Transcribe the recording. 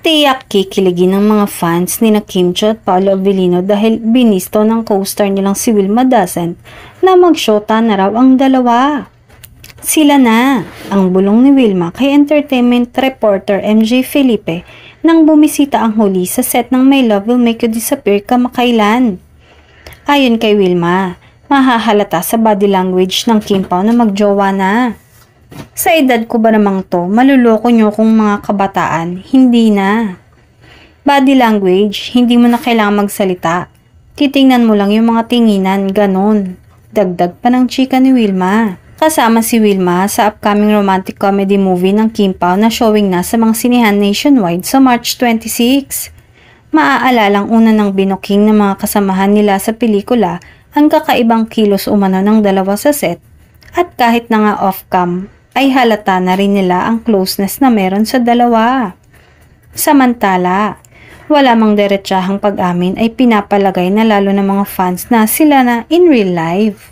Tiyak kikiligin ng mga fans ni na Kim Cho at Paolo Avellino dahil binisto ng co-star nilang si Wilma Dasent na magsyota na raw ang dalawa. Sila na ang bulong ni Wilma kay entertainment reporter MJ Felipe nang bumisita ang huli sa set ng My Love Will Make You Disappear kamakailan. Ayon kay Wilma, mahahalata sa body language ng Kim Pao na magjowa na. Sa edad ko ba namang to, maluloko nyo kung mga kabataan, hindi na. Body language, hindi mo na kailangan magsalita. Titingnan mo lang yung mga tinginan, ganon. Dagdag pa ng chika ni Wilma. Kasama si Wilma sa upcoming romantic comedy movie ng Kim Pao na showing na sa mga sinihan nationwide sa March 26. Maaalalang una ng binuking ng mga kasamahan nila sa pelikula ang kakaibang kilos umano ng dalawa sa set at kahit na nga off-cam ay halata na rin nila ang closeness na meron sa dalawa. Samantala, wala mang diretsahang pag-amin ay pinapalagay na lalo ng mga fans na sila na in real life.